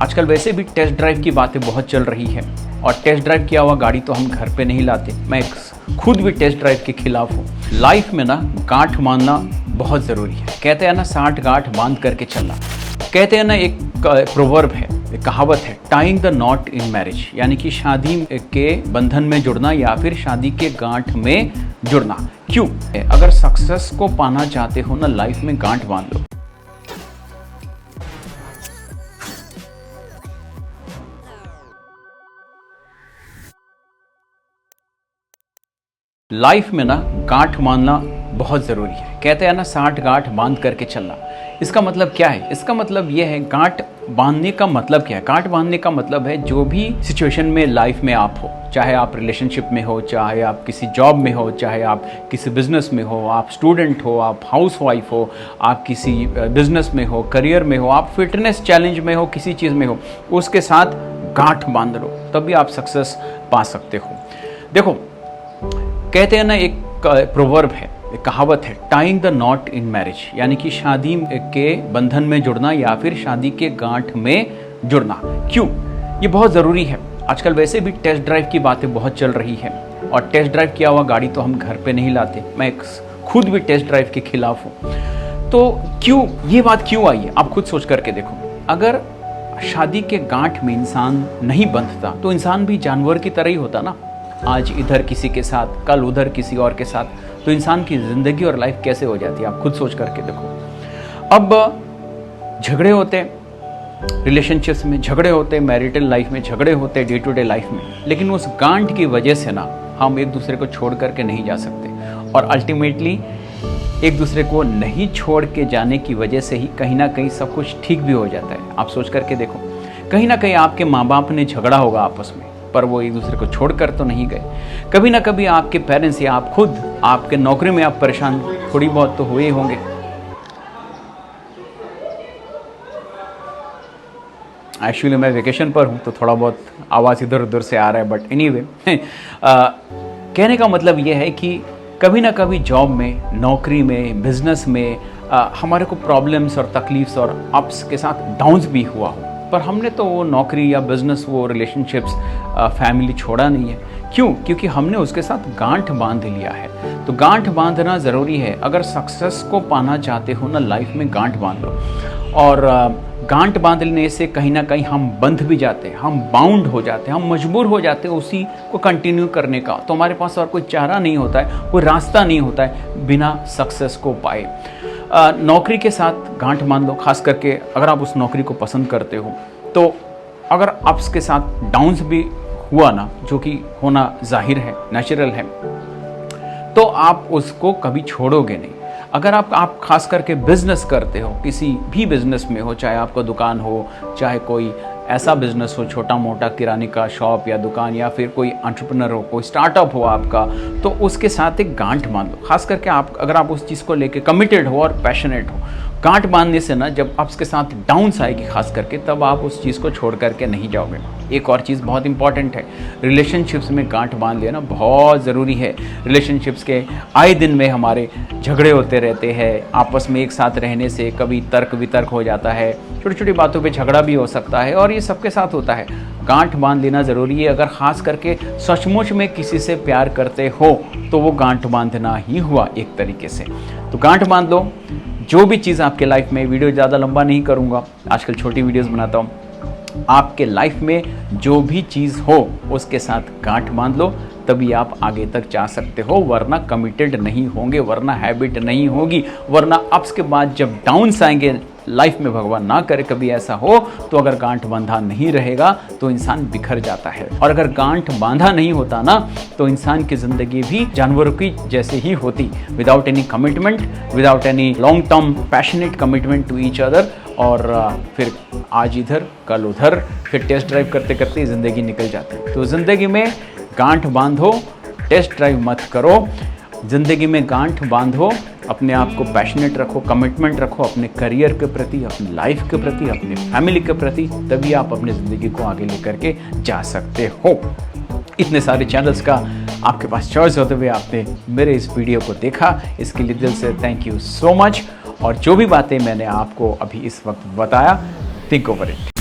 आजकल वैसे भी टेस्ट ड्राइव की बातें बहुत चल रही है और टेस्ट ड्राइव किया हुआ गाड़ी तो हम घर पे नहीं लाते। मैं खुद भी टेस्ट ड्राइव के खिलाफ हूँ। लाइफ में ना गांठ बांधना बहुत ज़रूरी है। कहते हैं ना 60 गांठ बांध करके चलना। कहते हैं ना एक प्रोवर्ब है, एक कहावत है, tying the not in marriage, यानी कि शादी के बंधन में जुड़ना या फिर शादी के गांठ में जुड़ना। क्यों? अगर सक्सेस को पाना चाहते हो ना लाइफ में, गांठ बांध लो। लाइफ में ना गांठ बांधना बहुत ज़रूरी है। कहते हैं ना 60 गांठ बांध करके चलना। इसका मतलब क्या है? इसका मतलब ये है, गांठ बांधने का मतलब क्या है? गांठ बांधने का मतलब है जो भी सिचुएशन में लाइफ में आप हो, चाहे आप रिलेशनशिप में हो, चाहे आप किसी जॉब में हो, चाहे आप किसी बिजनेस में हो, आप स्टूडेंट हो, आप हाउस वाइफ हो, आप किसी बिजनेस में हो, करियर में हो, आप फिटनेस चैलेंज में हो, किसी चीज़ में हो, उसके साथ गांठ बांध लो, तभी आप सक्सेस पा सकते हो। देखो, कहते हैं ना एक प्रोवर्ब है, एक कहावत है, tying the not in marriage, यानी कि शादी के बंधन में जुड़ना या फिर शादी के गांठ में जुड़ना। क्यों? ये बहुत ज़रूरी है। आजकल वैसे भी टेस्ट ड्राइव की बातें बहुत चल रही है और टेस्ट ड्राइव किया हुआ गाड़ी तो हम घर पे नहीं लाते। मैं खुद भी टेस्ट ड्राइव के खिलाफ हूँ। तो क्यों ये बात क्यों आई है, आप खुद सोच करके देखो। अगर शादी के गांठ में इंसान नहीं बंधता तो इंसान भी जानवर की तरह ही होता ना। आज इधर किसी के साथ, कल उधर किसी और के साथ, तो इंसान की ज़िंदगी और लाइफ कैसे हो जाती है, आप खुद सोच करके देखो। अब झगड़े होते हैं, रिलेशनशिप्स में झगड़े होते हैं, मैरिटल लाइफ में झगड़े होते हैं, डे टू डे लाइफ में, लेकिन उस गांठ की वजह से ना हम एक दूसरे को छोड़ करके नहीं जा सकते और अल्टीमेटली एक दूसरे को नहीं छोड़ के जाने की वजह से ही कहीं ना कहीं सब कुछ ठीक भी हो जाता है। आप सोच करके देखो, कहीं ना कहीं आपके माँ बाप ने झगड़ा होगा आपस में, पर वो एक दूसरे को छोड़कर तो नहीं गए। कभी ना कभी आपके पेरेंट्स या आप खुद, आपके नौकरी में आप परेशान थोड़ी बहुत तो हुए होंगे। एक्चुअली मैं वेकेशन पर हूँ तो थोड़ा बहुत आवाज़ इधर उधर से आ रहा है, बट एनीवे कहने का मतलब ये है कि कभी ना कभी जॉब में, नौकरी में, बिजनेस में हमारे को प्रॉब्लम्स और तकलीफ्स और अप्स के साथ डाउन्स भी हुआ हो, पर हमने तो वो नौकरी या बिजनेस, वो रिलेशनशिप्स, फैमिली छोड़ा नहीं है। क्यों? क्योंकि हमने उसके साथ गांठ बांध लिया है। तो गांठ बांधना ज़रूरी है। अगर सक्सेस को पाना चाहते हो ना लाइफ में, गांठ बांध लो। और गांठ बांधने से कहीं ना कहीं हम बंध भी जाते हैं, हम बाउंड हो जाते हैं, हम मजबूर हो जाते हैं उसी को कंटिन्यू करने का। तो हमारे पास और कोई चारा नहीं होता है, कोई रास्ता नहीं होता है बिना सक्सेस को पाए। नौकरी के साथ गांठ बांध लो, खास करके अगर आप उस नौकरी को पसंद करते हो। तो अगर अप्स के साथ डाउन्स भी हुआ ना, जो कि होना जाहिर है, नेचुरल है, तो आप उसको कभी छोड़ोगे नहीं। अगर आप खास करके बिजनेस करते हो, किसी भी बिजनेस में हो, चाहे आपका दुकान हो, चाहे कोई ऐसा बिजनेस हो छोटा मोटा, किराने का शॉप या दुकान, या फिर कोई एंटरप्रेन्योर हो, कोई स्टार्टअप हो आपका, तो उसके साथ एक गांठ बांध लो। खास करके अगर आप उस चीज़ को लेके कमिटेड हो और पैशनेट हो। गांठ बांधने से ना जब अप्स के साथ डाउन्स आएगी खास करके, तब आप उस चीज़ को छोड़ करके नहीं जाओगे। एक और चीज़ बहुत इंपॉर्टेंट है, रिलेशनशिप्स में गांठ बांध लेना बहुत ज़रूरी है। रिलेशनशिप्स के आए दिन में हमारे झगड़े होते रहते हैं। आपस में एक साथ रहने से कभी तर्क वितर्क हो जाता है, छोटी छोटी बातों पे झगड़ा भी हो सकता है, और ये सबके साथ होता है। गांठ बांध लेना ज़रूरी है। अगर ख़ास करके सचमुच में किसी से प्यार करते हो तो वो गांठ बांधना ही हुआ एक तरीके से। तो गांठ बांध लो। जो भी चीज़ आपके लाइफ में, वीडियो ज़्यादा लंबा नहीं करूँगा, आजकल छोटी वीडियोस बनाता हूँ। आपके लाइफ में जो भी चीज़ हो उसके साथ गांठ बांध लो, तभी आप आगे तक जा सकते हो, वरना कमिटेड नहीं होंगे, वरना हैबिट नहीं होगी, वरना अप्स के बाद जब डाउन्स आएंगे लाइफ में, भगवान ना करे कभी ऐसा हो, तो अगर गांठ बांधा नहीं रहेगा तो इंसान बिखर जाता है। और अगर गांठ बांधा नहीं होता ना, तो इंसान की ज़िंदगी भी जानवरों की जैसे ही होती, without any commitment, without any long term passionate commitment to each other. और फिर आज इधर कल उधर, फिर टेस्ट ड्राइव करते करते ज़िंदगी निकल जाती है। तो ज़िंदगी में गांठ बांधो, टेस्ट ड्राइव मत करो। ज़िंदगी में गांठ बांधो, अपने आप को पैशनेट रखो, कमिटमेंट रखो अपने करियर के प्रति, अपनी लाइफ के प्रति, अपने फैमिली के प्रति, तभी आप अपनी ज़िंदगी को आगे लेकर के जा सकते हो। इतने सारे चैनल्स का आपके पास चॉइस होते हुए आपने मेरे इस वीडियो को देखा, इसके लिए दिल से थैंक यू सो मच। और जो भी बातें मैंने आपको अभी इस वक्त बताया, थिंक ओवर इट।